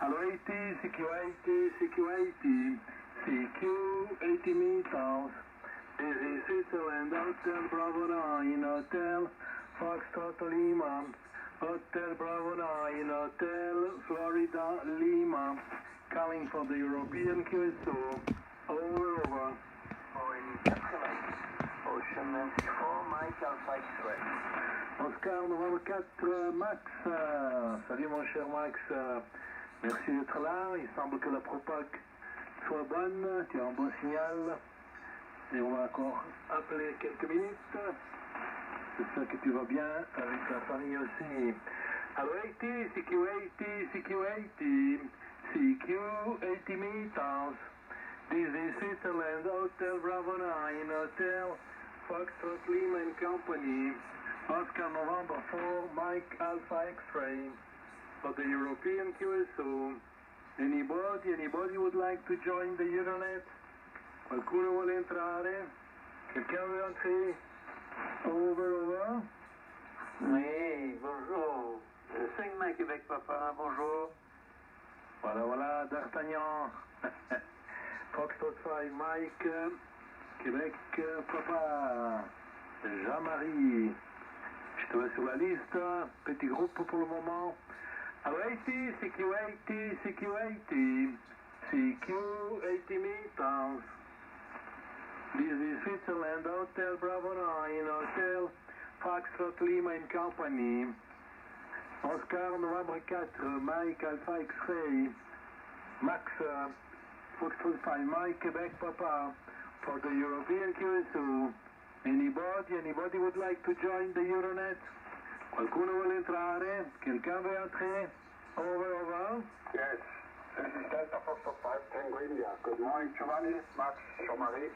Hello 80, CQ80, CQ80, CQ80 meters. This is Switzerland, Hotel Bravo 9, Hotel Foxtrot Lima, Hotel Bravo 9, Hotel Florida Lima, calling for the European QSO, over. Ocean 94, Mike Alpha X-Ray. Oscar Novembre 4, Max. Salut mon cher Max. Merci d'être là. Il semble que la propague soit bonne. Tu as un bon signal. Et on va encore appeler quelques minutes. J'espère que tu vas bien avec la famille aussi. Hello 80, CQ80, CQ80, CQ80 meters. This is Switzerland, Hotel Bravo 9, Hotel Foxtrot Lima and Company, Oscar November 4, Mike Alpha X-Ray, for the European QSO. Anybody would like to join the Euronet? Qualcuno vuole entrare? Quelqu'un veut entrer? Over. Oui, bonjour. 5 Mike Québec Papa, bonjour. Voilà, D'Artagnan. Foxtrot 5, Mike, Québec, Papa, Jean-Marie. Je te mets sur la liste, petit groupe pour le moment. Alors 80, CQ80, CQ80, CQ80 meters. This is Switzerland, Hotel Bravo 9, Hotel Foxtrot Lima and Company. Oscar Novembre 4, Mike Alpha X-Ray, Max, Foxtrot 5, Mike, Quebec, Papa, for the European QSO. Anybody would like to join the Euronet? Qualcuno vuole entrare? Quelqu'un veut entrer? Over. Yes, this is Delta Foxtrot 5, Tango India. Good morning, Giovanni, Max, Jean-Marie.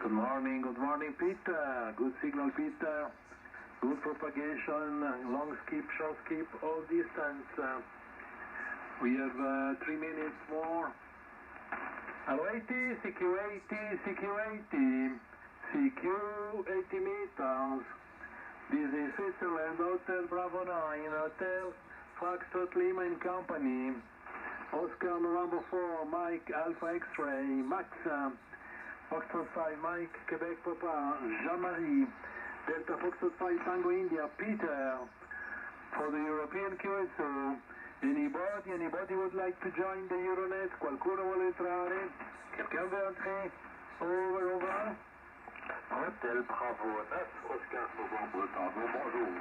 Good morning, Peter. Good signal, Peter. Good propagation, long skip, short skip, all distance. We have 3 minutes more. Hello 80, CQ80, CQ80, CQ80 meters. This is Switzerland, Hotel Bravo 9, Hotel Foxtrot Lima and Company. Oscar November 4, Mike Alpha X-Ray, Max, Foxtrot 5, Mike, Quebec Papa, Jean-Marie, Delta Foxtrot 5, Tango India, Peter, for the European QSO. Anybody would like to join the Euronet? Qualcuno vuole entrare? Quelqu'un veut entrer? Over. Hotel Bravo 9, Oscar Novembre Tango, bonjour.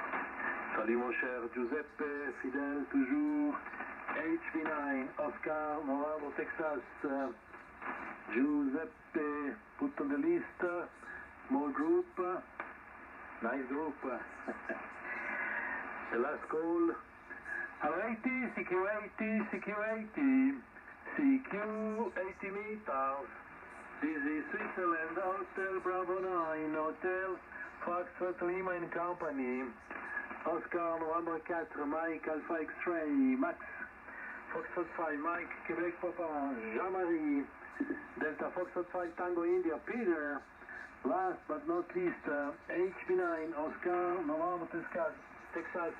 Salut mon cher Giuseppe, fidèle toujours. HV9, Oscar Novembre Texas. Giuseppe, put on the list. Small group. Nice group. The last call. Hello 80, CQ80, CQ80, CQ80 meters. This is Switzerland, Hotel Bravo 9, Hotel Foxtrot Lima and Company. Oscar Novembre 4, Mike Alpha X-Ray, Max, Foxtrot 5, Mike, Quebec Papa, Jean-Marie, Delta Foxtrot 5, Tango India, Peter. Last but not least, HB9, Oscar Novembre Texas,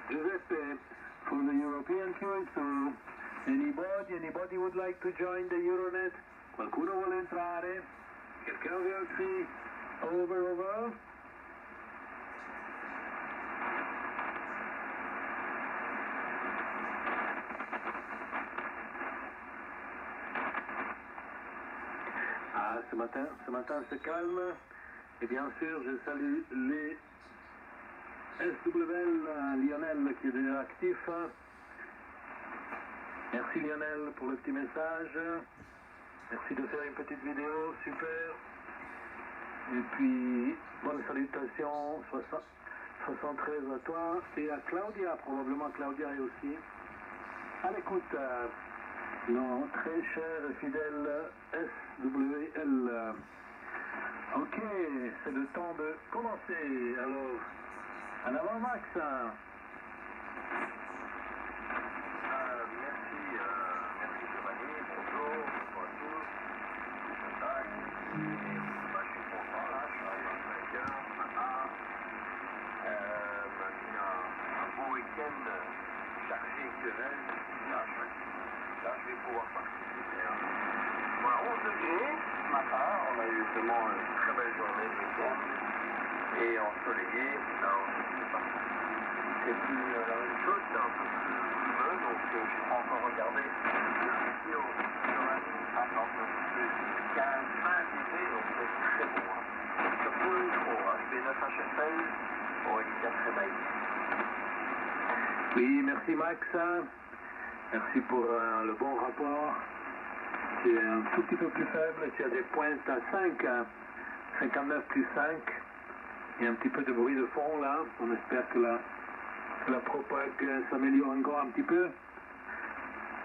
Giuseppe, for the European QSO. Anybody would like to join the Euronet? Qualcuno vuole entrare? Quelqu'un veut entrer? Over. Ah, ce matin c'est calme. Et bien sûr, je salue les SWL, Lionel qui est déjà actif. Merci Lionel pour le petit message. Merci de faire une petite vidéo, super. Et puis, bonne salutation, 73 à toi et à Claudia, probablement Claudia est aussi à l'écoute. Non, très cher et fidèle SWL. Ok, c'est le temps de commencer. Alors, en avant Max. Merci Giovanni, bonjour à tous. Je suis content là, je suis arrivé à 5 heures, maintenant. Un beau week-end chargé que là, je vais pouvoir participer. Voilà, 11 degrés ce matin, on a eu vraiment une très belle journée de week-end et ensoleillé. Là, c'est parti. C'est plus la même chose, c'est un peu plus plumeux, donc je n'ai pas encore regardé. Ici, au attends, plus 15-20 degrés, donc c'est très bon. Surtout le micro, HB9 HFL, pour Elisa Trébaille. Oui, merci Max. Merci pour le bon rapport. C'est un tout petit peu plus faible. Tu as des pointes à 5, 59 plus 5. Il y a un petit peu de bruit de fond là. On espère que la propague s'améliore encore un petit peu.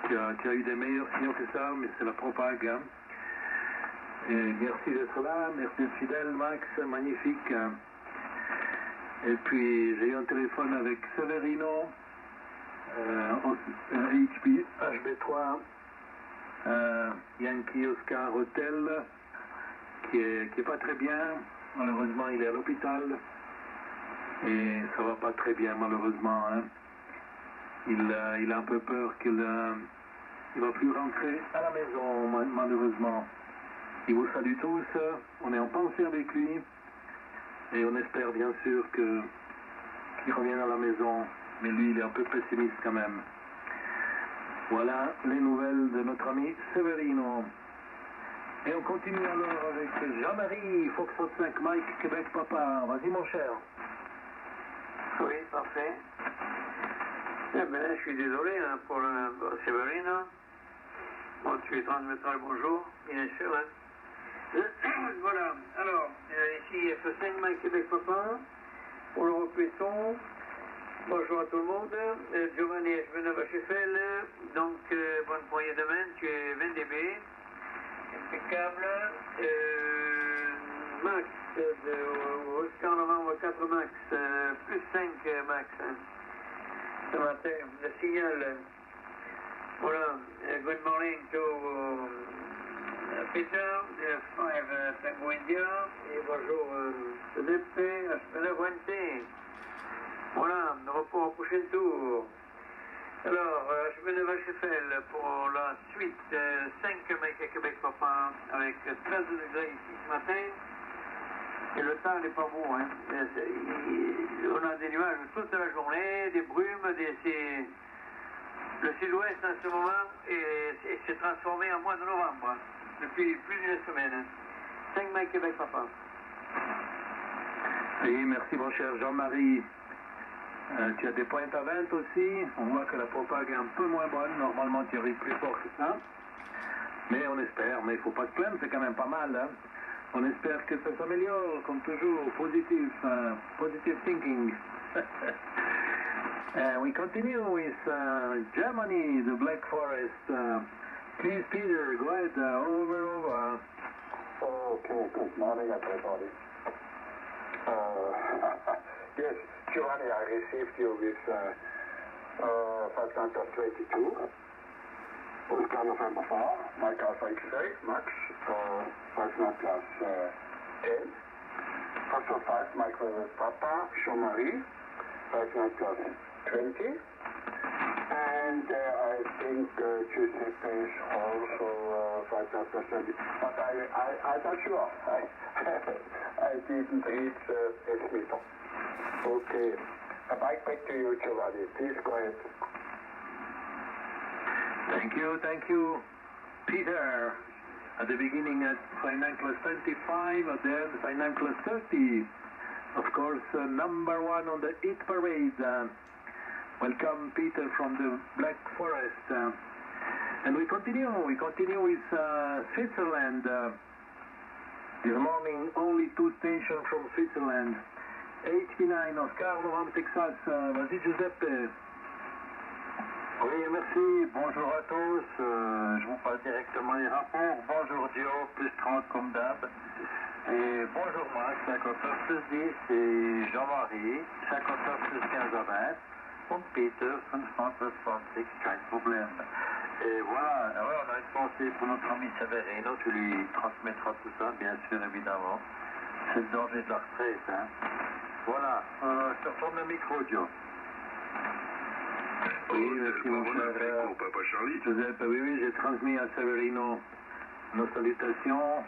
Tu as eu des meilleurs signaux que ça, mais c'est la propague. Hein. Et merci d'être là. Merci d'être fidèle, Max. Magnifique. Et puis, j'ai eu un téléphone avec Severino. HB3 Yankee Oscar Hotel qui est pas très bien, malheureusement il est à l'hôpital et ça va pas très bien malheureusement, hein. Il a un peu peur qu'il va plus rentrer à la maison malheureusement. Il vous salue tous, on est en pensée avec lui et on espère bien sûr qu'il revienne à la maison. Mais lui, il est un peu pessimiste quand même. Voilà les nouvelles de notre ami Severino. Et on continue alors avec Jean-Marie, Foxtrot 5 Mike, Québec Papa. Vas-y mon cher. Oui, parfait. Eh bien, je suis désolé hein, pour Severino. Bon, tu lui transmettras le bonjour, bien sûr. Hein. Voilà, alors, ici F5 Mike, Québec Papa. Pour le repéton. Bonjour à tout le monde, Giovanni HB9 HFL, donc bonne poignée de main, tu es 20 dB, impeccable, Max, de Oscar Novembre 4 Max, plus 5 Max, hein. Ce matin, le signal, voilà, good morning to Peter, 5 Tango India, et bonjour CDP, HB9 ONT. Voilà, repos au prochain tour. Alors, HB9 HFL pour la suite, 5 Mike à Québec Papa, avec 13 degrés ici ce matin. Et le temps n'est pas beau, hein. On a des nuages toute la journée, des brumes, le sud-ouest en ce moment s'est transformé en mois de novembre, depuis plus d'une semaine. 5 Mike Québec Papa. Oui, merci mon cher Jean-Marie. Tu as des pointes à 20 aussi. On voit que la propague est un peu moins bonne. Normalement, tu arrives plus fort que ça. Mais on espère. Mais il ne faut pas se plaindre, c'est quand même pas mal. Hein. On espère que ça s'améliore, comme toujours. Positive thinking. We continue with Germany, the Black Forest. Please, Peter, go ahead. Over. Okay, good morning, everybody. Yes, Giovanni, I received you with 5 plus 22. Oscar November 4, Mike Alpha X-ray, Max, 5 plus 10. Foxtrot 5, Mike Papa, Jean-Marie, 5 plus 20. And I think Giuseppe is also 5 plus 20. But I'm not sure. I didn't read this meter. Okay. Mike, back to you, Giovanni. Please go ahead. Thank you, Peter. At the beginning at 59 plus 25, at the end 59 plus 30. Of course, number one on the hit parade. Welcome, Peter, from the Black Forest. And we continue with Switzerland. This morning, only 2 stations from Switzerland. HB9, Oscar Novembre, Texas. Vas-y, Giuseppe. Oui, merci. Bonjour à tous. Je vous passe directement les rapports. Bonjour Dio, plus 30 comme d'hab. Et bonjour Max, 59 plus 10. Et Jean-Marie, 59 plus 15 à 20. Und Peter, 50 plus 36, kein Problem. Et voilà, alors on a une pensée pour notre ami Severino. Tu lui transmettras tout ça, bien sûr, évidemment. C'est le danger de la retraite, hein. Voilà, je te retourne le micro, Dio. Oui, merci mon cher Papa Charlie. Giuseppe. Oui, j'ai transmis à Severino nos salutations.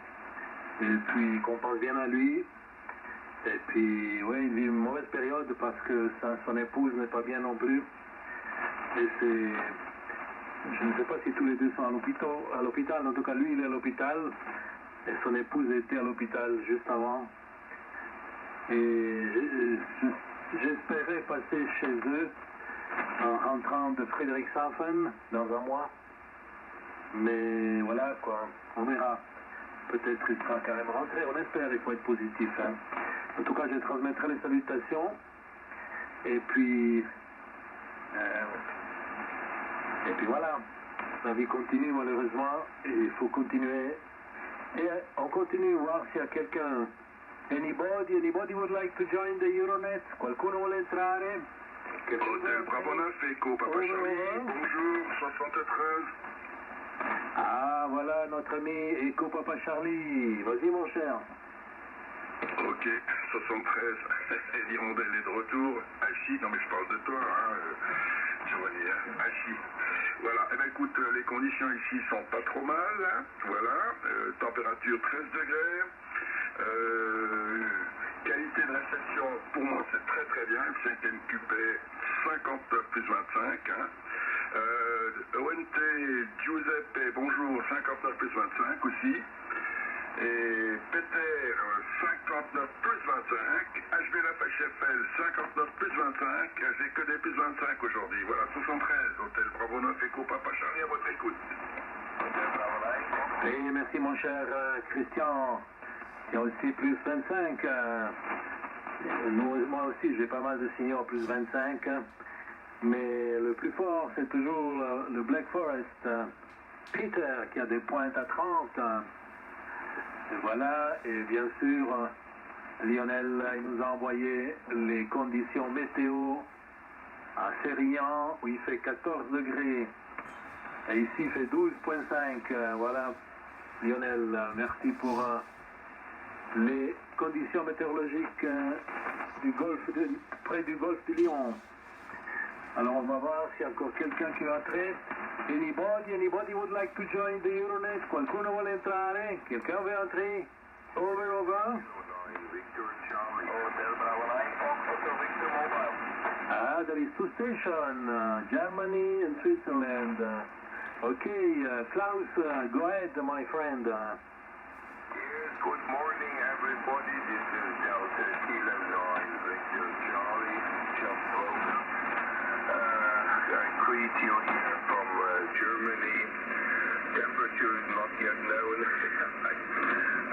Et puis qu'on pense bien à lui. Et puis, oui, il vit une mauvaise période parce que son épouse n'est pas bien non plus. Et c'est... Je ne sais pas si tous les deux sont à l'hôpital. En tout cas, lui, il est à l'hôpital. Et son épouse était à l'hôpital juste avant. Et j'espérais passer chez eux en rentrant de Friedrichshafen dans un mois. Mais voilà, quoi. On verra. Peut-être qu'il sera carrément rentré. On espère, il faut être positif. Hein. En tout cas, je transmettrai les salutations. Et puis voilà. La vie continue, malheureusement. Et il faut continuer. Et on continue, voir s'il y a quelqu'un. Anybody would like to join the Euronet? Qualcuno vuole entrare? Hôtel Bravo 9, Echo, Papa Charlie. Bonjour, 73. Ah, voilà notre ami Echo Papa Charlie. Vas-y, mon cher. Ok, 73. L'hirondelle est de retour. Hachi, non mais je parle de toi, hein. Giovanni, Hachi. Voilà, eh bien écoute, les conditions ici sont pas trop mal, hein. Voilà, température 13 degrés. Qualité de réception, pour moi c'est très très bien, le 5e QP 59 plus 25. Hein. ONT Giuseppe, bonjour, 59 plus 25 aussi. Et Peter 59 plus 25. HBLF HFL 59 plus 25. J'ai que des plus 25 aujourd'hui. Voilà, 73, Hôtel Bravo 9, Echo Papa Charlie, à votre écoute. Et merci mon cher Christian. Il y a aussi plus 25. Moi aussi, j'ai pas mal de signaux plus 25. Mais le plus fort, c'est toujours le Black Forest. Peter, qui a des pointes à 30. Et voilà, et bien sûr, Lionel, il nous a envoyé les conditions météo à Sérignan, où il fait 14 degrés. Et ici, il fait 12,5. Voilà, Lionel, merci pour... les conditions météorologiques près du golfe du Lion. Alors on va voir s'il y a encore quelqu'un qui va entrer. Anybody would like to join the Euronet? Qualcuno vuole entrare? Quelqu'un veut entrer? Over. Ah, there is two stations, Germany and Switzerland. Okay, Klaus, go ahead, my friend. Good morning, everybody. This is Delta Kilo 9, Victor Charlie, just broken. I greet you here from Germany. Temperature is not yet known.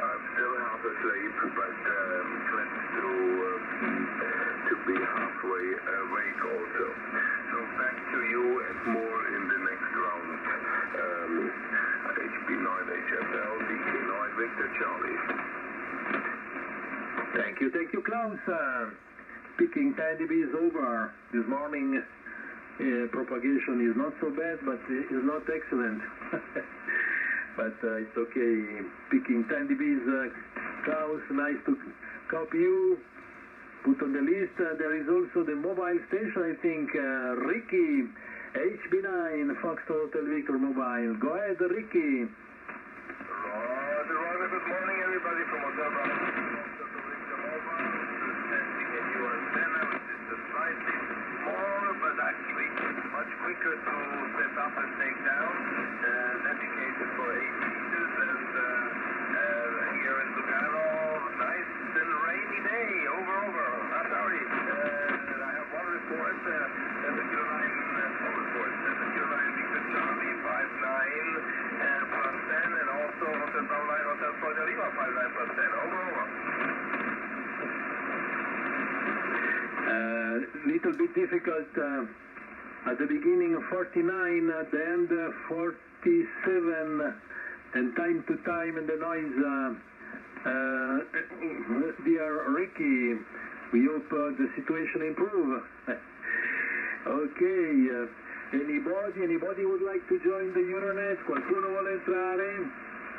I'm still half asleep, but glad to be halfway awake also. So back to you and more in the next round. HB9 HFL, DK9, Victor Charlie. Thank you, Klaus. Speaking 10 dB is over. This morning propagation is not so bad, but it's not excellent. But it's okay. Speaking 10 dB is Klaus, nice to copy you. Put on the list. There is also the mobile station, I think. Ricky, HB9, Foxtrot Hotel Victor Mobile. Go ahead, Ricky. Roger, good morning everybody from Hotel Bravo. Testing a new antenna, which is slightly smaller, but actually much quicker to set up and take down. Dedicated for 8 meters, and here in Lugano, nice and rainy day, over. Sorry, I have one report, the Kilo 9 Victor Charlie 59 plus 10, and also Hotel Bravo 9 Hotel Florida Lima 59 plus 10, over. Little bit difficult at the beginning 49, at the end 47, and time to time and the noise. Dear Ricky, we hope the situation improve. Okay, anybody would like to join the Euronet? Qualcuno vuole entrare?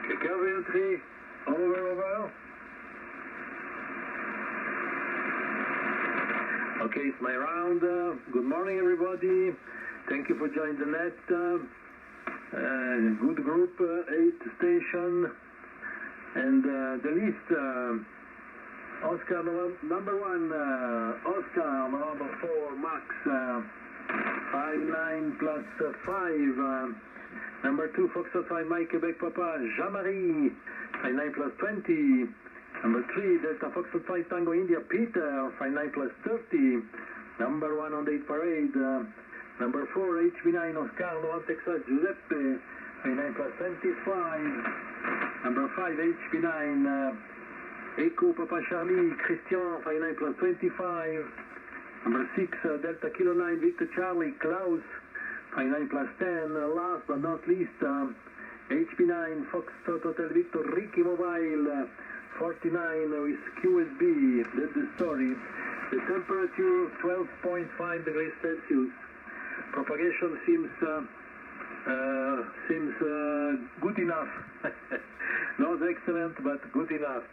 Quelqu'un veut entrer? Over. Okay, it's my round. Good morning, everybody. Thank you for joining the net. Good group, 8 station. And the list, Oscar number 1, Oscar number 4, Max, 5-9 plus 5. Number 2, Foxtrot 5, Mike Quebec Papa, Jean-Marie, 5-9 plus 20. Number 3, Delta Foxtrot 5 Tango India, Peter, 5-9 plus 30. Number 1 on the 8 parade. Number 4, HB9, Oscar, Laurent Texas, Giuseppe, 5-9 plus 25. Number 5, HB9, Echo Papa Charlie, Christian, 5-9 plus 25. Number 6, Delta Kilo 9, Victor Charlie, Klaus, 5-9 plus 10. Last but not least, HB9, Foxtrot Hotel Victor, Ricky Mobile, 49 with QSB. That's the story. The temperature 12.5 degrees Celsius. Propagation seems good enough. Not excellent, but good enough.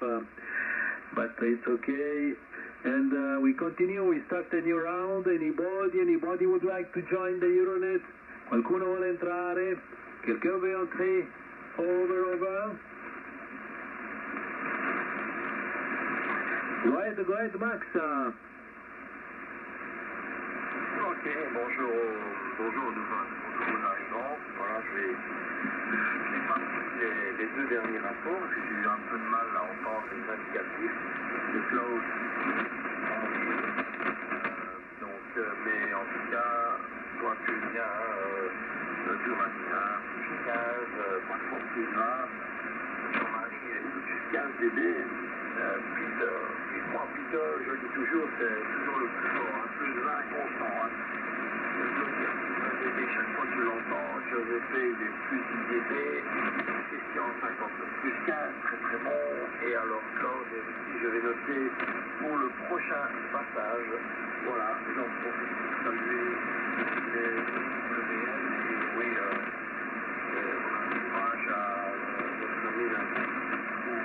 But it's okay. And we continue. We start a new round. Anybody would like to join the Euronet? Qualcuno vuole entrare? Quelqu'un veut entrer? Over. Go ahead, Max. Ok, bonjour aux arrivants. Voilà, j'ai pas les 2 derniers rapports, j'ai eu un peu de mal à entendre les indicatifs de Klaus. Mais en tout cas, toi tu viens, Giovanni, 15, pas trop plus grave. Jean-Marie est tout de suite 15 dB. Peter, et moi Peter, je dis toujours, c'est toujours le plus fort, plus 20 constant. Chaque fois que je l'entends, Giuseppe il est plus 10 dB, Christian 59 plus 15, très bon. Et alors Claude et Ricky, je vais noter pour le prochain passage. Voilà, j'en profite pour saluer les WN et oui, courage à notre ami pour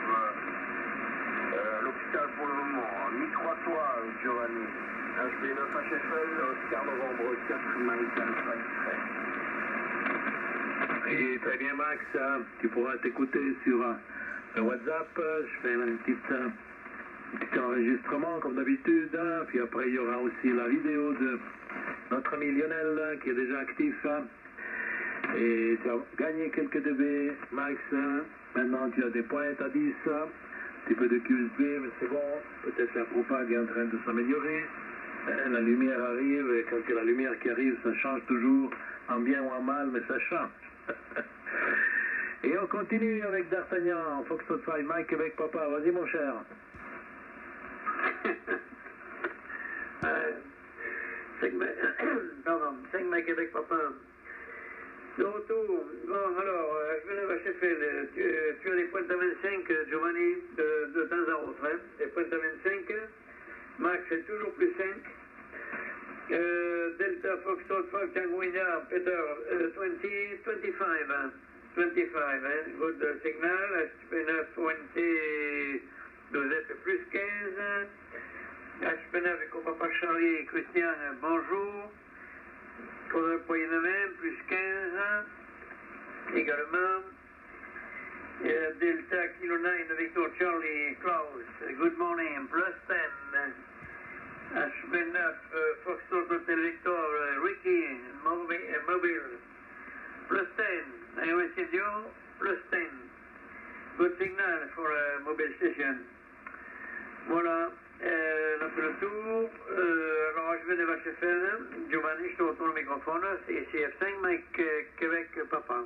l'hôpital pour le moment. Micro à toi, Giovanni. HB9 HFL, Oscar Novembre 4, Maritime 5. Et très bien, Max. Tu pourras t'écouter sur le WhatsApp. Je fais un petit enregistrement comme d'habitude. Puis après, il y aura aussi la vidéo de notre ami Lionel qui est déjà actif. Et tu as gagné quelques dB, Max. Maintenant, tu as des pointes à 10. Un petit peu de QSB, mais c'est bon. Peut-être la propag est en train de s'améliorer. La lumière arrive, et quand il y a la lumière qui arrive, ça change toujours, en bien ou en mal, mais ça change. Et on continue avec D'Artagnan, Foxtrot 5, Mike Québec Papa. Vas-y mon cher. Pardon, 5 Mike Québec Papa. De retour. Bon, alors, je vais HFL. Tu as des pointes à 25, Giovanni, de temps à autre. Hein? Des pointes à 25. Max, c'est toujours plus 5. Delta Foxtrot 5 Tango India, Peter, 25. 25, good signal. HP9 20, Giuseppe plus 15. HP9 avec Papa Charlie, Christian, bonjour. Faudrait poignet de main, plus 15. Également. Delta Kilo 9, Victor Charlie, Klaus, good morning, plus 10. HB9, Foxtrot Hotel Victor, Ricky, Mobile, plus 10. Anyway, Studio, plus 10. Good signal for a mobile station. Voilà, on a fait le tour. Alors, HB9 HFL, Giovanni, je te retourne le microphone. C'est CF5, Mike Québec Papa.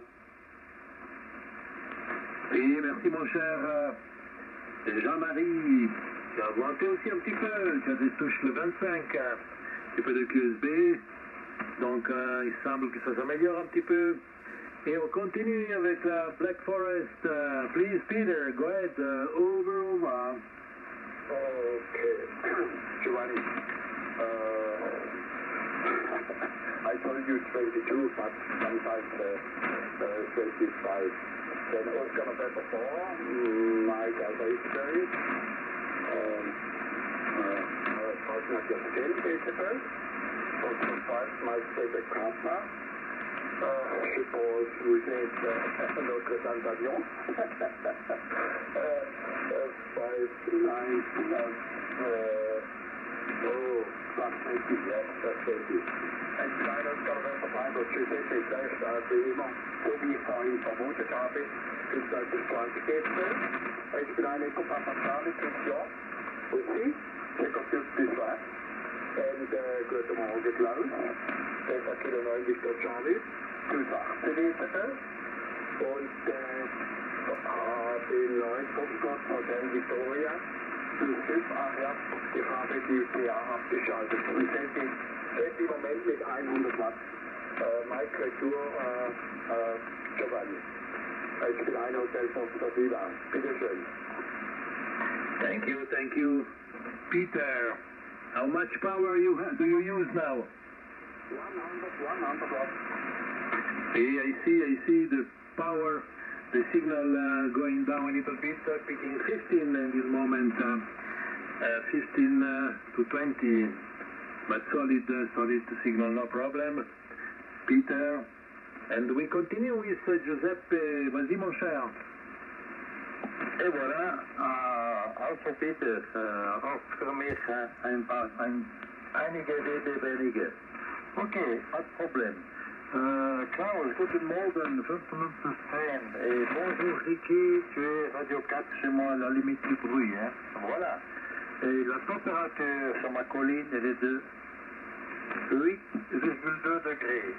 Oui, merci mon cher Jean-Marie. Tu as augmenté aussi un petit peu. Tu as des touches le 25, un petit peu de QSB. Donc il semble que ça s'améliore un petit peu. Et on continue avec la Black Forest. Please Peter, go ahead. Over. Okay. Giovanni, I told you 22, but sometimes 25. Then Oscar November 4, Mike Alpha X-Ray, Fortnite 10, HFL, Foxtrot 5, Mike Quebec Partner. Je suppose vous êtes notre Santavion. 5, 9, yes, that's it. And China's got about the final 250 there, start the email. Will be fine for motor copy. It's like this one to get there. Ich bin eine Kupferpassage, Christian. Und Sie, check auf this one. And guten Morgen, Klaus. Delta Kilo 9 Victor Charlie. 218 ist das. Und HB9 Foxtrot Hotel Victoria. 5, ach ja, ich habe die PA abgeschaltet. Und sind im Moment mit 100 Watt. Mike Retour, Giovanni. Ich bin ein Hotel Foxtrot Viva. Bitte schön. Thank you. Peter, how much power do you use now? 100 Watt. Hey, I see the power, the signal going down a little bit, picking 15 in this moment, 15 to 20, but solid signal, no problem. Peter, and we continue with Giuseppe. Vas-y mon cher. Et voilà, also Peter, auch für mich einige wenige. Okay, pas de problème. Klaus, guten Morgen, 5 minutes to 10. Et bonjour Ricky, tu es Radio 4 chez moi à la limite du bruit. Hein? Voilà. Et la température sur ma colline, elle est de 8,2 degrés.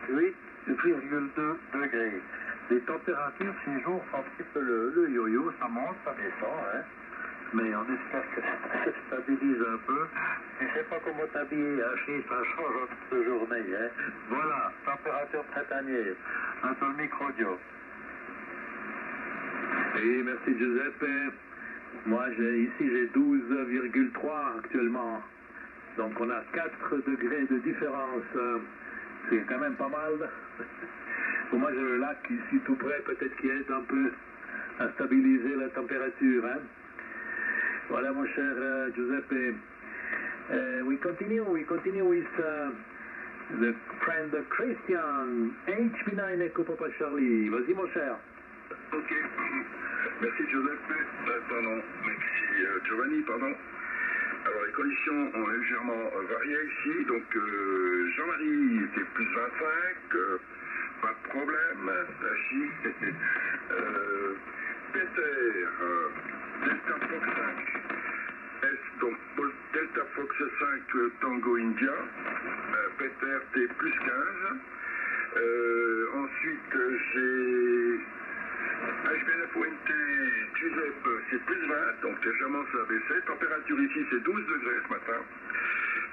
8,2 degrés. Les températures ces jours font un petit peu le yo-yo, ça monte, ça descend. Hein? Mais on espère que ça se stabilise un peu. Je ne sais pas comment t'habiller, Achille, ça change toute journée. Hein. Voilà, température printanière. Un peu le micro-dio. Oui, merci Giuseppe. Moi, j'ai 12,3 actuellement. Donc on a 4 degrés de différence. C'est quand même pas mal. Pour moi, j'ai le lac ici tout près, peut-être qui aide un peu à stabiliser la température. Hein. Voilà, mon cher Giuseppe. We continue with the friend Christian, HB9 Echo Papa Charlie. Vas-y, mon cher. Ok. Merci Giuseppe. Merci Giovanni, pardon. Alors les conditions ont légèrement varié ici. Donc Jean-Marie était plus 25. Pas de problème. Tachi. Peter. Delta Fox 5. Donc Delta Fox 5 Tango India. Peter T plus 15. Ensuite j'ai HB9 ONT Giuseppe c'est plus 20, donc légèrement ça a baissé. Température ici c'est 12 degrés ce matin.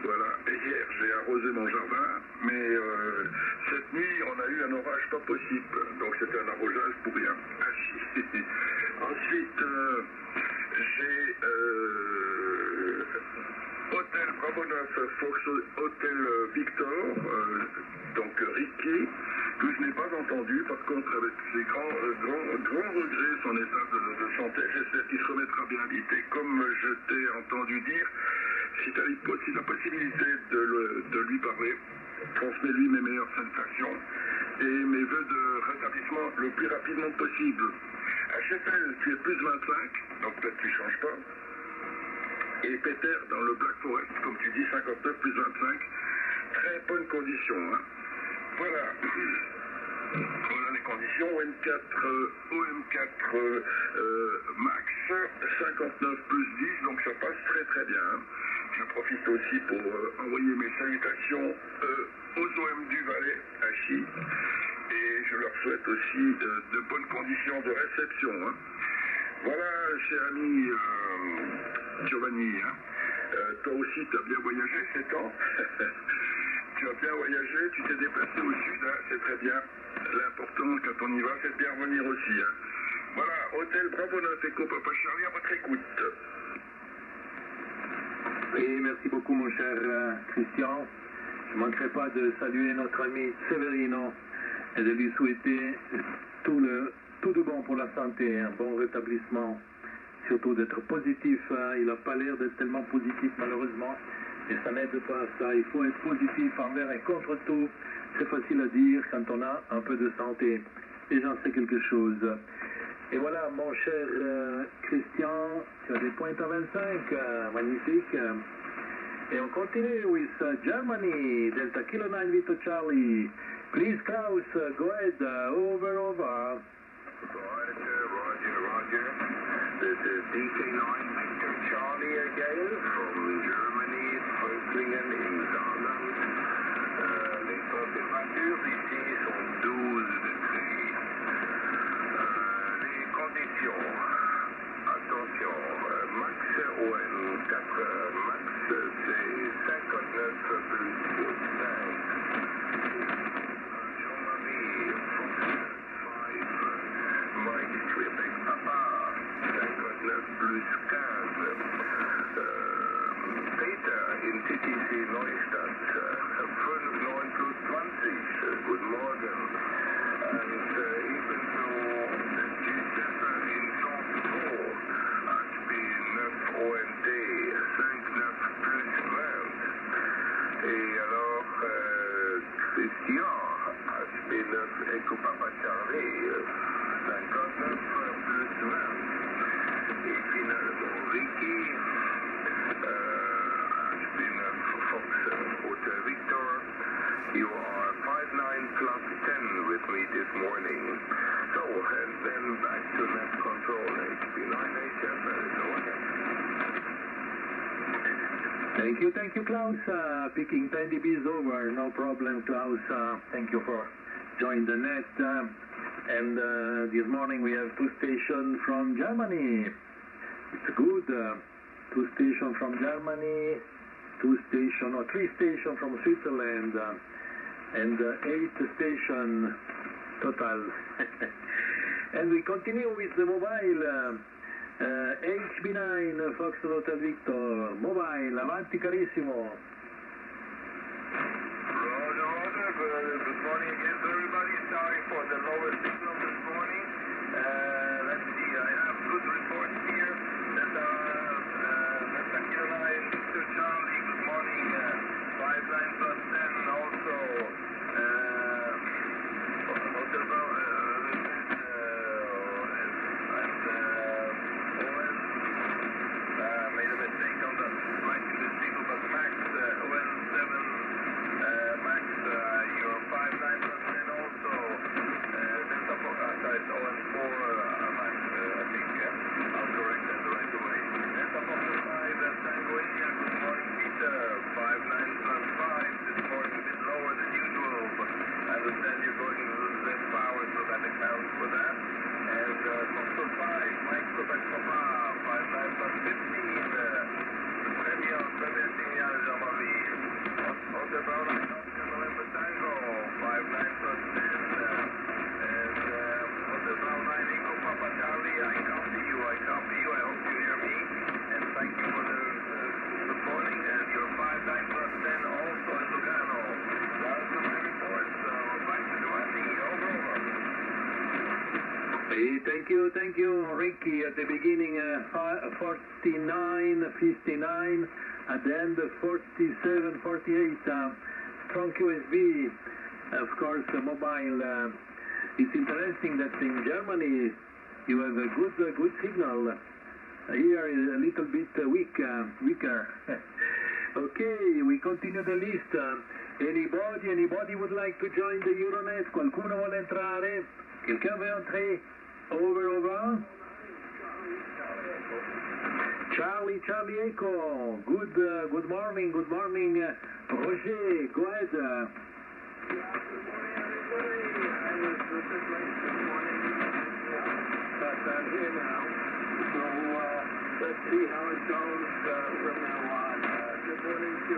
Voilà, et hier j'ai arrosé mon jardin, mais cette nuit on a eu un orage pas possible, donc c'était un arrosage pour rien. Ensuite j'ai Hôtel Bravo 9 Fox Hôtel Victor, donc Ricky, que je n'ai pas entendu, par contre avec ses grands regrets son état de santé, j'espère qu'il se remettra bien vite, et comme je t'ai entendu dire, si tu as la possibilité de lui parler, transmets-lui mes meilleures salutations et mes voeux de rétablissement le plus rapidement possible. À Chepel, tu es plus 25, donc peut-être tu ne changes pas. Et Peter, dans le Black Forest, comme tu dis, 59 plus 25, très bonnes conditions. Hein. Voilà. Voilà les conditions. OM4 Max, 59 plus 10, donc ça passe très très bien. Hein. Je profite aussi pour envoyer mes salutations aux OM du Valais, à Chi, et je leur souhaite aussi de bonnes conditions de réception. Hein. Voilà, cher ami Giovanni, hein. Toi aussi tu as bien voyagé ces temps. Tu as bien voyagé, tu t'es déplacé au sud, hein, c'est très bien. L'important quand on y va, c'est de bien revenir aussi. Hein. Voilà, Hôtel Bravo 9 Echo Papa Charlie, à votre écoute. Oui, merci beaucoup mon cher Christian. Je ne manquerai pas de saluer notre ami Severino et de lui souhaiter tout de bon pour la santé, un bon rétablissement, surtout d'être positif. Hein. Il n'a pas l'air d'être tellement positif malheureusement, Et ça n'aide pas ça, il faut être positif envers et contre tout. C'est facile à dire quand on a un peu de santé. Et j'en sais quelque chose. Et voilà, mon cher Christian, tu as des points à 25, magnifique. Et on continue with Germany, Delta Kilo 9 Vito Charlie. Please, Klaus, go ahead, over. Roger. This is DK9 Victor Charlie again from Germany, Völklingen in Saarland. Les températures ici sont 12 degrés. Les conditions, attention, max ON 4, max c'est 59 plus 5. Jean-Marie, Fox 5, Mike Quebec Papa, 59 plus 15. Peter in TTC Neustadt, 59 plus 20. Good morning. And eventueel Giuseppe in Chantefort, HB 9 ONT, 59 plus 20. Et alors, Christian, HB 9 Echo Papa Charlie, 59 plus 20. Et finalement, Ricky, HB 9 Fox Hotel Victor, you are 59 plus 10 with me this morning. So, and then back to net control, HB 9 HFL, go ahead. Thank you, Klaus. Picking 10 dBs over, no problem, Klaus. Thank you for joining the net. And this morning we have 2 stations from Germany. It's good. 2 stations from Germany, 3 stations from Switzerland, and 8 stations total. And we continue with the mobile. HB9 Fox Hotel Victor, mobile, avanti carissimo. Roger. Good morning again to everybody. Sorry for the lower signal this morning. Let's see, I have good reports here that Delta Kilo 9 Victor Charlie, good morning, 59 plus 10 also. Hotel Bell, made a mistake on the writing the signal, but Max, ON 7, Max, you're 59 plus 10 also. Delta Fox, it's ON 4, Max, I think I'll correct that right away. Delta Fox 5, Tango India, good morning, Peter, 59 plus 5, this morning a bit lower than usual, but I understand you're going a little less power, so that accounts for that. And Foxtrot 5, Mike Quebec Papa, 59 plus 15. Premier Signal Jean-Marie. Hotel Brown, Oscar November Tango, 59 plus 10. And Hotel Brown 9 Echo Papa Charlie, I copy you. I hope you hear me. And thank you for the supporting. And your 59 plus 10 also in Lugano. That was my report. So back to Giovanni. Over. Hey, thank you, Ricky. At the beginning, 49, 59. At the end, 47, 48. Strong USB, of course, mobile. It's interesting that in Germany you have a good signal. Here is a little bit weaker. Okay, we continue the list. Anybody would like to join the Euronet? Qualcuno vuole entrare? Quelqu'un veut entrer? Over. Charlie Echo. Good morning. Roger, go ahead. Good morning, everybody. I was a bit late this morning, but I'm here now. So let's see how it goes from now on. Good morning to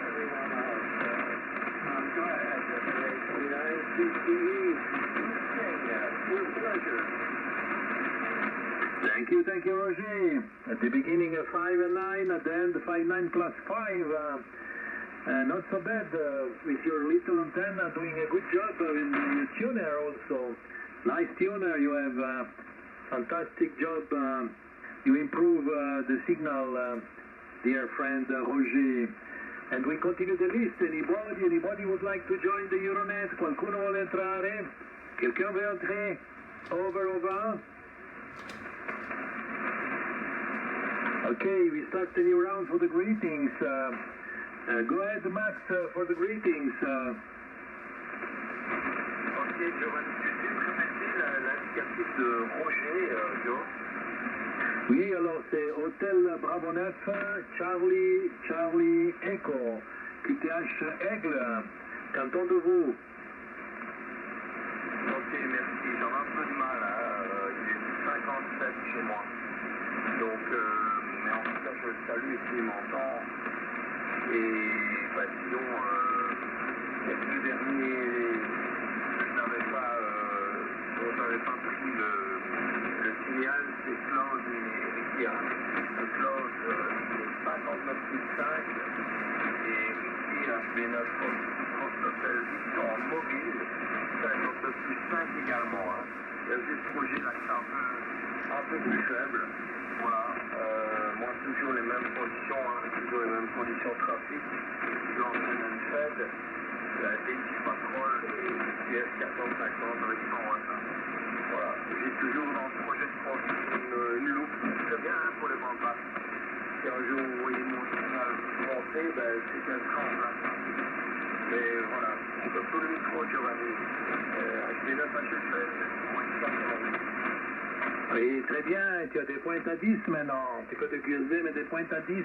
everyone else. Go ahead, HB9 with pleasure. Thank you, Roger. At the beginning, 5 and 9, at the end, 59 plus 5. Not so bad with your little antenna, doing a good job with your tuner also. Nice tuner, you have fantastic job. You improve the signal dear friend Roger. And we continue the list. Anybody would like to join the Euronet? Qualcuno vuole entrare? Quelqu'un veut entrer? Over. Okay, we start the new round for the greetings. Go ahead, Max, for the greetings. Ok, Giovanni, tu sais me répéter l'indicatif de Roger, Joe? Oui, alors c'est Hôtel Bravo 9, Charlie Echo, QTH Aigle, canton de Vaud. Ok, merci. J'en ai un peu de mal, il est 57 chez moi. Donc, mais en tout cas, je le salue s'il m'entend. Et sinon, les deux derniers, je n'avais pas pris le signal, c'est Claude et Ricky. Claude, c'est 59 plus 5 et Ricky HB9 Hostel Victor en mobile, 59 plus 5 également. Il y a juste Roger l'accent un peu plus faible. Voilà, moi toujours les mêmes conditions, toujours les mêmes conditions de trafic, toujours en train de Fed, la DX Patrol et PS 450 avec 100 watts. Voilà, j'ai toujours dans ce projet de profil une loupe, très bien pour les bandes basses. Si un jour vous voyez mon signal monter, c'est qu'elle sera en place. Mais voilà, on peut tout le micro, Giovanni. HB9 HF7, moins 4 Oui, très bien, tu as des pointes à 10 maintenant, un petit peu de QSB mais des pointes à 10.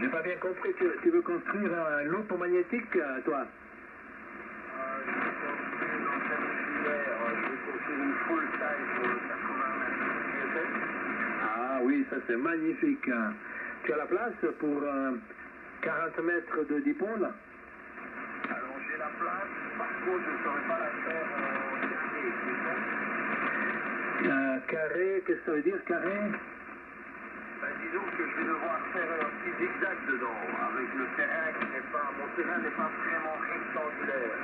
J'ai pas bien compris, tu veux construire un loop magnétique, toi? Je vais construire dans cette filière, je vais construire une full size pour 80 mètres. Ah oui, ça c'est magnifique. Tu as la place pour 40 mètres de dipôle? Alors j'ai la place, par contre je ne saurais pas la faire en carré, c'est ça? Carré, qu'est-ce que ça veut dire, carré? Disons que je vais devoir faire un petit zigzag dedans, avec le terrain qui n'est pas, mon terrain n'est pas vraiment rectangulaire.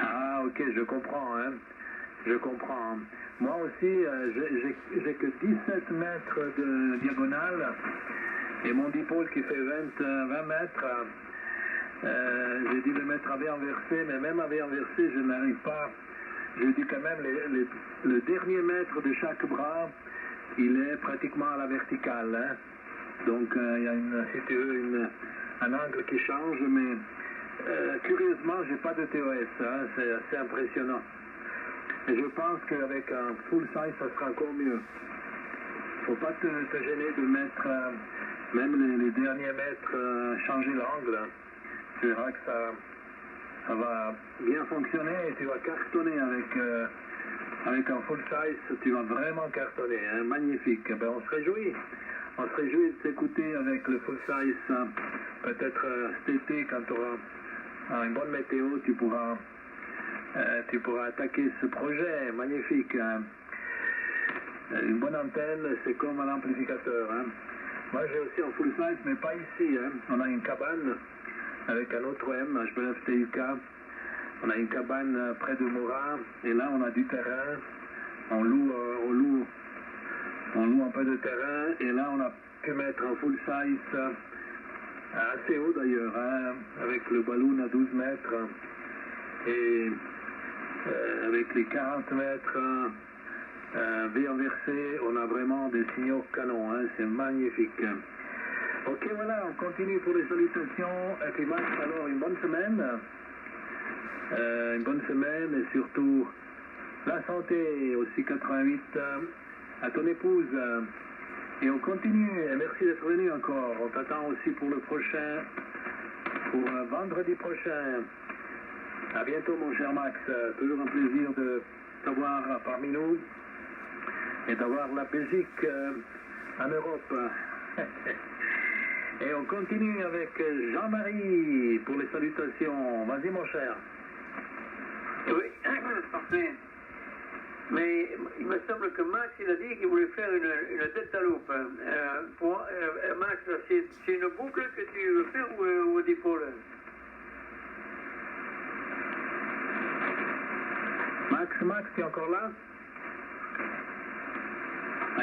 Ah, ok, je comprends. Moi aussi, j'ai que 17 mètres de diagonale, et mon dipôle qui fait 20 mètres, j'ai dû le mettre à V inversé, mais même à V inversé, je n'arrive pas. Je dis quand même, le dernier mètre de chaque bras, il est pratiquement à la verticale. Donc, il y a si tu veux, un angle qui change, mais curieusement, j'ai pas de TOS. C'est assez impressionnant. Et je pense qu'avec un full size, ça sera encore mieux. Faut pas te gêner de mettre, même les derniers mètres, changer l'angle. Tu verras que ça va bien fonctionner et tu vas cartonner avec un full size, tu vas vraiment cartonner, magnifique. On se réjouit de t'écouter avec le full size, peut-être cet été quand tu auras une bonne météo, tu pourras attaquer ce projet, magnifique. Une bonne antenne, c'est comme un amplificateur. Moi j'ai aussi un full size, mais pas ici. On a une cabane avec un autre M, HB9 TUK. On a une cabane près de Morat, et là on a du terrain. On loue un peu de terrain, et là on a pu mettre un full size assez haut d'ailleurs, avec le ballon à 12 mètres, et avec les 40 mètres V inversé, on a vraiment des signaux canons, c'est magnifique. Ok, voilà, on continue pour les salutations. Et puis Max, alors une bonne semaine. Et surtout la santé, aussi 88 à ton épouse. Et on continue. Et merci d'être venu encore. On t'attend aussi pour le prochain, pour vendredi prochain. À bientôt, mon cher Max. Toujours un plaisir de t'avoir parmi nous et d'avoir la Belgique en Europe. Et on continue avec Jean-Marie pour les salutations. Vas-y, mon cher. Oui, parfait. Mais il me semble que Max, il a dit qu'il voulait faire une tête à loupe. Max, c'est une boucle que tu veux faire ou dipôle? Max, tu es encore là?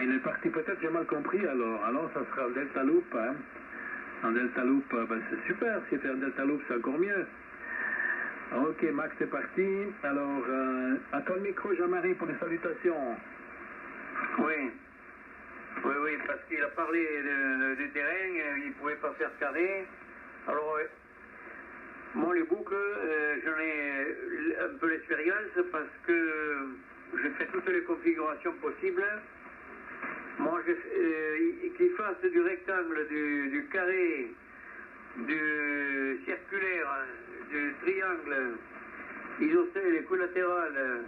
Ah, il est parti, peut-être j'ai mal compris alors. Alors ça sera en Delta Loop. Hein. En Delta Loop, ben, c'est super. Si c'était en Delta Loop, c'est encore mieux. Ok, Max, c'est parti. Alors, à ton micro, Jean-Marie, pour les salutations. Oui. Oui, parce qu'il a parlé du terrain, il ne pouvait pas faire carré. Alors, moi, les boucles, j'en ai un peu l'expérience parce que j'ai fait toutes les configurations possibles. Moi, qu'il fasse du rectangle, du carré, du circulaire, du triangle, isocèle, équilatéral,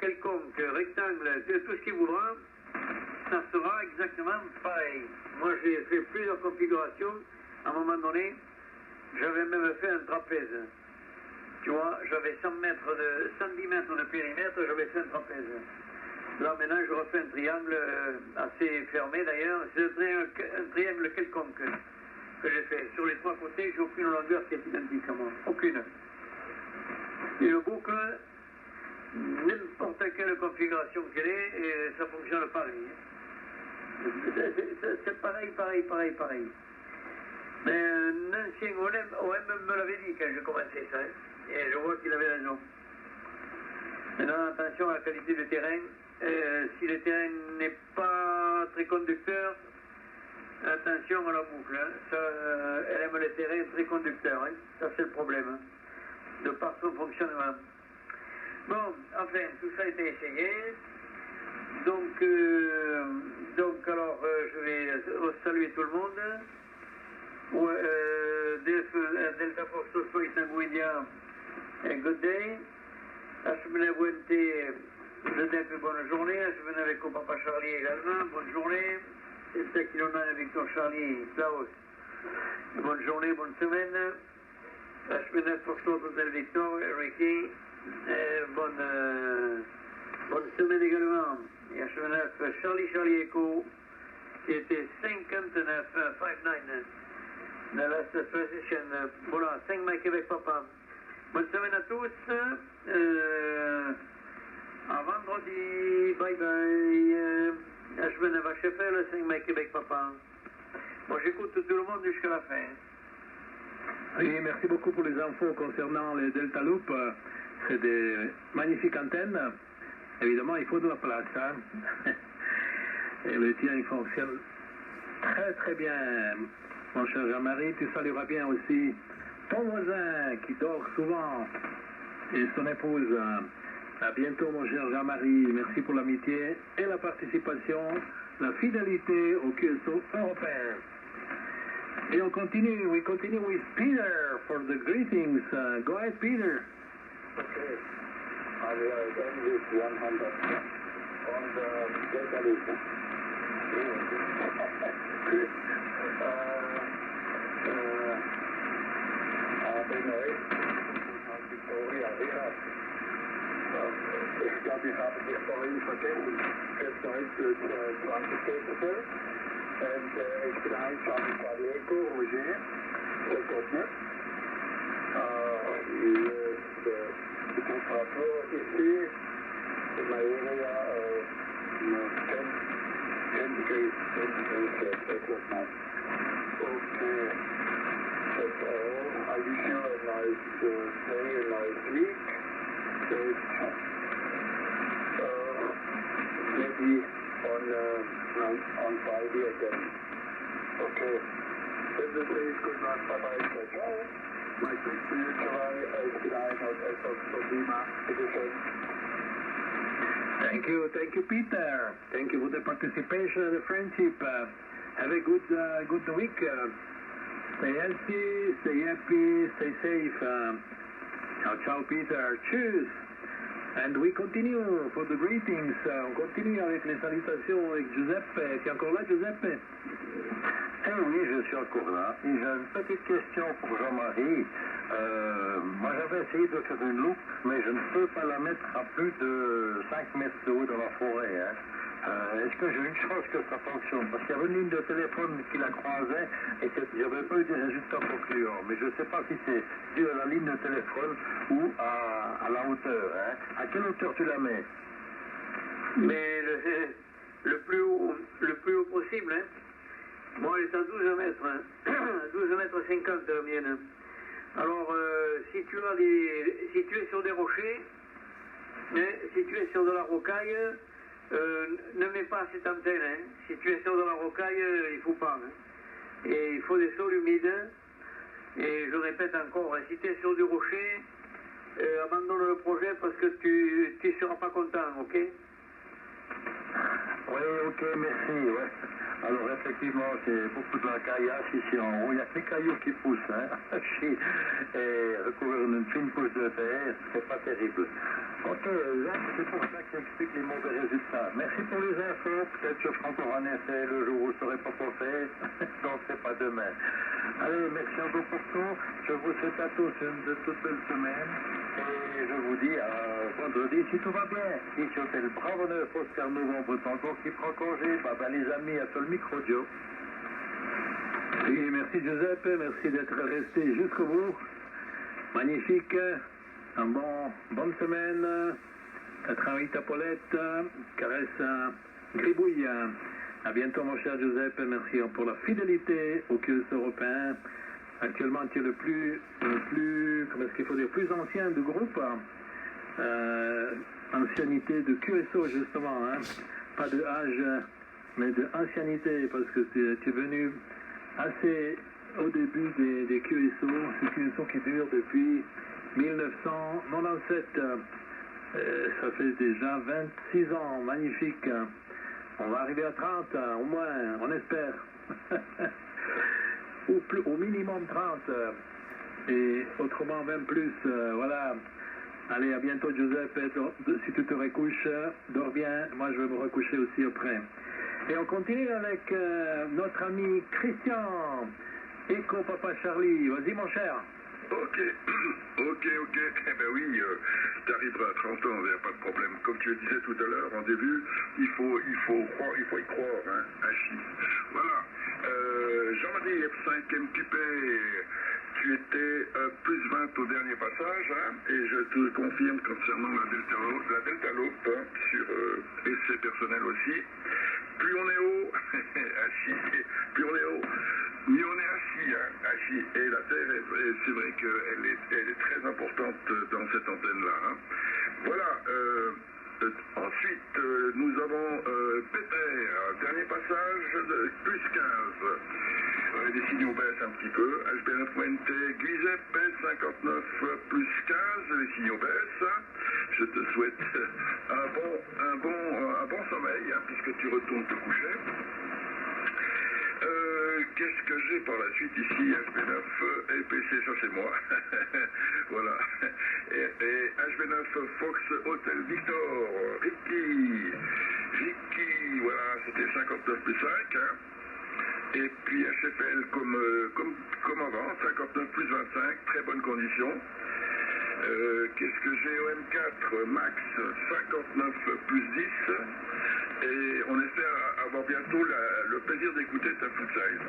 quelconque, rectangle, tout ce qu'il voudra, ça sera exactement pareil. Moi, j'ai fait plusieurs configurations. À un moment donné, j'avais même fait un trapèze. Tu vois, j'avais 110 mètres de périmètre, j'avais fait un trapèze. Là, maintenant, je refais un triangle assez fermé, d'ailleurs. C'est un triangle quelconque que j'ai fait. Sur les 3 côtés, j'ai aucune longueur qui est identique à moi. Aucune. Une boucle, n'importe quelle configuration qu'elle est, et ça fonctionne pareil. C'est pareil. Mais un ancien OM me l'avait dit quand j'ai commencé ça. Et je vois qu'il avait raison. Maintenant, attention à la qualité du terrain. Si le terrain n'est pas très conducteur, attention à la boucle. Hein. Ça, elle aime les terrains très conducteurs. Hein. Ça, c'est le problème. Hein. De par son fonctionnement. Bon, enfin, tout ça a été essayé. Donc alors, je vais saluer tout le monde. Delta Force Soy Sanguinia, good day. Ashmena Buente, de bonne journée. Ashmena avec au Papa Charlie également, bonne journée. C'est qui l'on a Victor Charlie, Klaus. Bonne journée, bonne semaine. Ashmena Force del Victor, Ricky, bonne semaine également. Et H9 Charlie Echo, qui était 5959 dans la position. Voilà, 5 mai Québec Papa. Bonne semaine à tous. À vendredi. Bye bye. H9 HFL, 5 mai Québec Papa. Bon, j'écoute tout le monde jusqu'à la fin. Oui, merci beaucoup pour les infos concernant les Delta Loop. C'est des magnifiques antennes. Évidemment, il faut de la place. Hein. Et le tien, il fonctionne très bien. Mon cher Jean-Marie, tu salueras bien aussi ton voisin qui dort souvent et son épouse. À bientôt, mon cher Jean-Marie. Merci pour l'amitié et la participation, la fidélité au QSO européen. Et on continue. We continue with Peter for the greetings. Go ahead, Peter. Okay. And we are again with 100 on the Delta Loop. Benoit, Victoria, ich glaube, ich habe dich vorhin vergessen. Benoit ist 20 Kilometer. Und ich bin einsam Vallejo, Roger, der Gotthard. The temperature is here in my area, 10 degrees Celsius now. Okay, that's all. I wish you a nice day, a nice week. Maybe on Friday again. Okay. Then the day is good night. Bye-bye. Ciao. My big spiritual guide out of Lima. Thank you, Peter. Thank you for the participation and the friendship. Have a good week. Stay healthy, stay happy, stay safe. Ciao, Peter. Cheers. And we continue for the greetings. On continue avec les salutations avec Giuseppe. Tu es encore là, Giuseppe? Eh oui, je suis encore là. Et j'ai une petite question pour Jean-Marie. Moi, j'avais essayé de faire une loupe, mais je ne peux pas la mettre à plus de 5 mètres de haut dans la forêt. Hein. Est-ce que j'ai une chance que ça fonctionne? Parce qu'il y avait une ligne de téléphone qui la croisait et j'avais pas eu des résultats concluants. Mais je ne sais pas si c'est dû à la ligne de téléphone ou à la hauteur. Hein. À quelle hauteur tu la mets? Mais le plus haut possible. Hein. Moi, elle est à 12 mètres, hein. 12 mètres 50 la mienne. Alors, si tu es sur des rochers, si tu es sur de la rocaille, ne mets pas cette antenne. Hein. Si tu es sur de la rocaille, il ne faut pas. Hein. Et il faut des sols humides. Et je répète encore, si tu es sur du rocher, abandonne le projet parce que tu ne seras pas content, ok? Oui, ok, merci. Ouais. Alors effectivement, c'est beaucoup de la caillasse ici en haut. Il n'y a que les cailloux qui poussent. Hein. Et recouvrir une fine couche de terre, c'est pas terrible. Ok, là, c'est pour ça que j'explique les mauvais résultats. Merci pour les infos. Peut-être que je ferai encore un essai le jour où je ne saurai pas quoi faire. Donc c'est pas demain. Allez, merci encore pour tout. Je vous souhaite à tous une de toute belle semaine. Et je vous dis à vendredi si tout va bien. Ici hôtel Bravo 9, Oscar Novembre encore qui prend congé. Bah, les amis, à toi le micro, Joe. Oui, merci Giuseppe, merci d'être resté jusqu'au bout. Magnifique. Bonne semaine. 88 à Paulette. Caresse Gribouille. À bientôt mon cher Giuseppe. Merci pour la fidélité au QS européen. Actuellement, tu es le plus, comment est-ce qu'il faut dire, plus ancien du groupe. Ancienneté de QSO justement. Hein. Pas de âge, mais de ancienneté. Parce que tu es venu assez au début des QSO. C'est QSO qui dure depuis 1997. Ça fait déjà 26 ans. Magnifique. On va arriver à 30, au moins, on espère. Au minimum 30. Et autrement même plus. Voilà. Allez, à bientôt, Giuseppe. Si tu te recouches, dors bien. Moi, je vais me recoucher aussi après. Et on continue avec notre ami Christian. Echo Papa Charlie. Vas-y, mon cher. Ok. Eh ben oui, tu arriveras à 30 ans, il n'y a pas de problème. Comme tu le disais tout à l'heure, en début, il faut y croire, hein, Hachi. Voilà. Jean-Marie F5 MQP, tu étais plus 20 au dernier passage, hein, et je te confirme concernant la Delta Loop, hein, sur essai personnel aussi. Plus on est haut, Hachi, plus on est haut, mieux on est assis, hein, Hachi. Et la Terre, c'est vrai qu'elle est très importante dans cette antenne-là. Hein. Voilà. Ensuite, nous avons Péter, dernier passage, de plus 15. Les signaux baissent un petit peu. HB9 Fuente, Giuseppe, 59 plus 15, les signaux baissent. Je te souhaite un bon sommeil, hein, puisque tu retournes te coucher. Qu'est-ce que j'ai par la suite ici? HB9 et PC, ça c'est moi. Voilà. Et HB9 Fox Hotel Victor, Ricky, voilà, c'était 59 plus 5. Hein. Et puis HFL comme avant, 59 plus 25, très bonne condition. Qu'est-ce que j'ai au M4? Max, 59 plus 10. Et on espère avoir bientôt le plaisir d'écouter ta full size.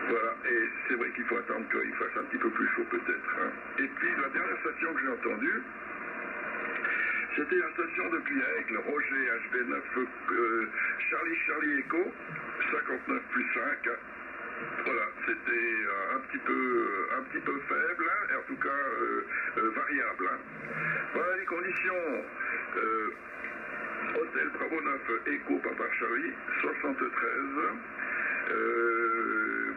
Voilà, et c'est vrai qu'il faut attendre qu'il fasse un petit peu plus chaud peut-être. Hein. Et puis la dernière station que j'ai entendue, c'était la station de Pliaigle, Roger HB9 Charlie Echo, 59 plus 5. Voilà, c'était un petit peu faible, hein, et en tout cas variable. Hein. Voilà les conditions. Hôtel Bravo 9 Echo Papa Charlie, 73.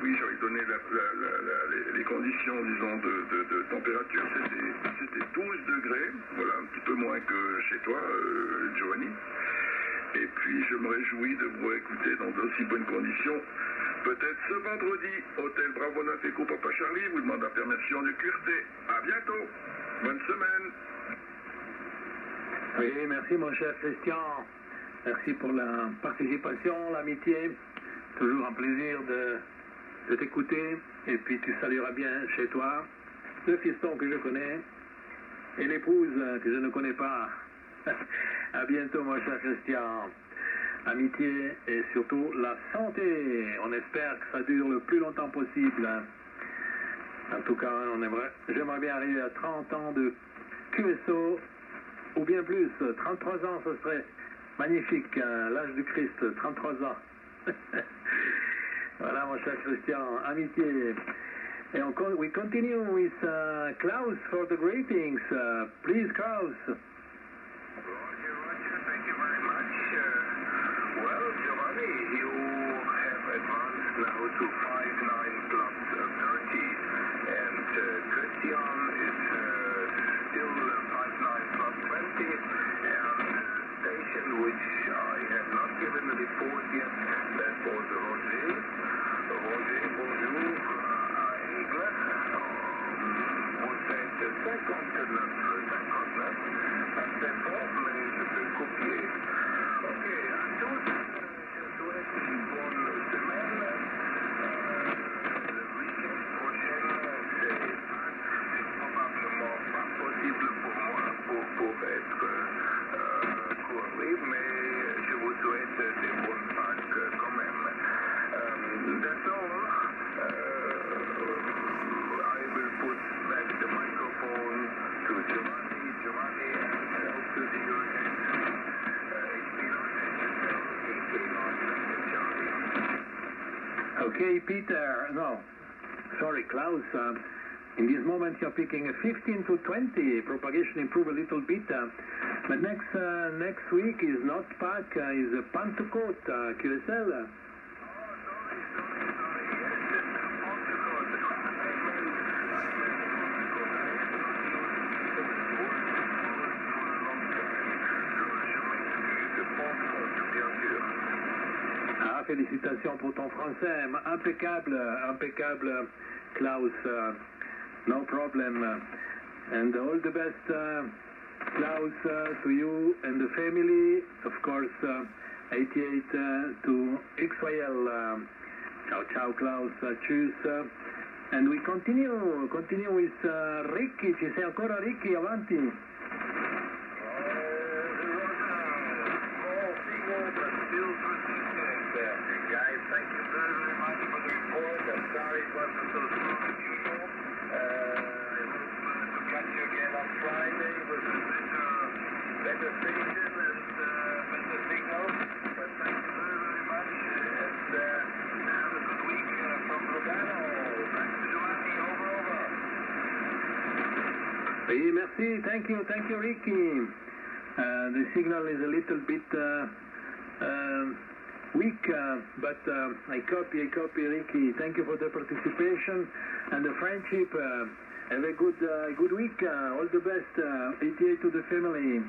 Oui, j'avais donné les conditions, disons, de température. C'était 12 degrés, voilà, un petit peu moins que chez toi, Giovanni. Et puis, je me réjouis de vous écouter dans d'aussi bonnes conditions. Peut-être ce vendredi, Hôtel Bravo 9 Echo Papa Charlie vous demande la permission de Curté. À bientôt. Bonne semaine. Oui, merci mon cher Christian. Merci pour la participation, l'amitié. Toujours un plaisir de t'écouter. Et puis tu salueras bien chez toi le fiston que je connais et l'épouse que je ne connais pas. À bientôt mon cher Christian. Amitié et surtout la santé. On espère que ça dure le plus longtemps possible. En tout cas, j'aimerais bien arriver à 30 ans de QSO ou bien plus. 33 ans, ce serait magnifique, l'âge du Christ, 33 ans. Voilà, mon cher Christian, amitié. And we continue with Klaus for the greetings. Please, Klaus. Roger, thank you very much. Well, Giovanni, you have advanced now to 5-9 plus 30, and Christian is still 5-9 plus 20, and the station which I have not given the report yet, that was Roger. Roger, bonjour. Okay, Peter, no, sorry, Klaus, in this moment you're picking a 15 to 20, propagation improve a little bit, but next week is not Pâques, is Pentecôte, QSL. Félicitations pour ton français, impeccable, impeccable, Klaus, no problem, and all the best, Klaus, to you and the family, of course, 88 to XYL, ciao ciao Klaus, tschüss, and we continue with Ricky, ci sei ancora Ricky, avanti. Thank you very much for the report. I'm sorry it wasn't so smooth as usual. I hope to catch you again on Friday with a better station and better signal. But thank you very much, and have a good week from Lugano. Back to Giovanni, over. Oui, merci, thank you, Ricky. The signal is a little bit weak, but I copy Ricky. Thank you for the participation and the friendship. Have a good week. All the best. 88 to the family.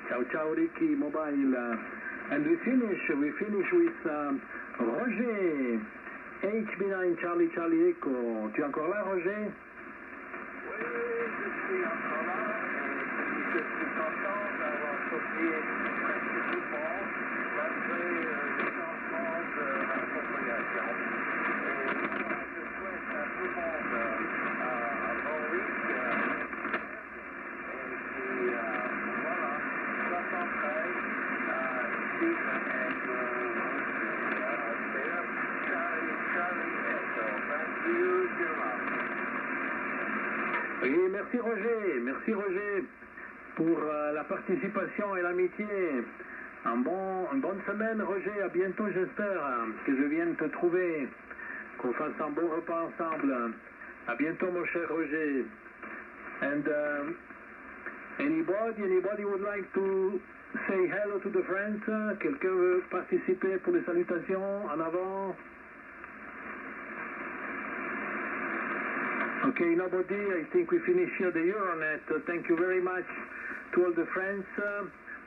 Ciao Ricky, mobile. And we finish with Roger. HB9 Charlie Echo. Tu es encore là, Roger? Oui, je suis encore là. Et je suis content d'avoir copié presque tout le monde, malgré les changements de la propagation. Et je souhaite à tout le monde un bon week. Et puis, voilà, 73, Stephen and Charlie Echo. Back to you, Giovanni. Oui, merci Roger pour la participation et l'amitié. Une bonne semaine Roger, à bientôt j'espère que je vienne te trouver, qu'on fasse un bon repas ensemble. À bientôt mon cher Roger. And anybody would like to say hello to the friends? Quelqu'un veut participer pour les salutations en avant? Okay, nobody. I think we finish here the Euronet. Thank you very much to all the friends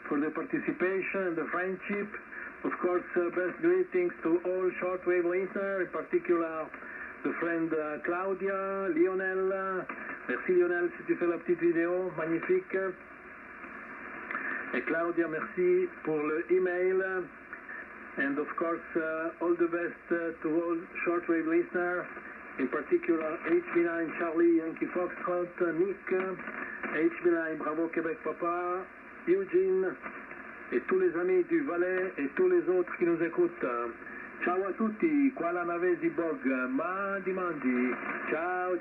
for the participation and the friendship. Of course, best greetings to all shortwave listeners, in particular the friend Claudia, Lionel. Merci Lionel si tu fais la petite vidéo, magnifique. Et Claudia, merci pour le email. And of course, all the best to all shortwave listeners. In particular, HB9 Charlie Yankee Foxtrot, Nick, HB9 Bravo Québec Papa, Eugene, et tous les amis du Valais et tous les autres qui nous écoutent. Ciao a tutti, qua la Navesi Bog, mandi, ciao.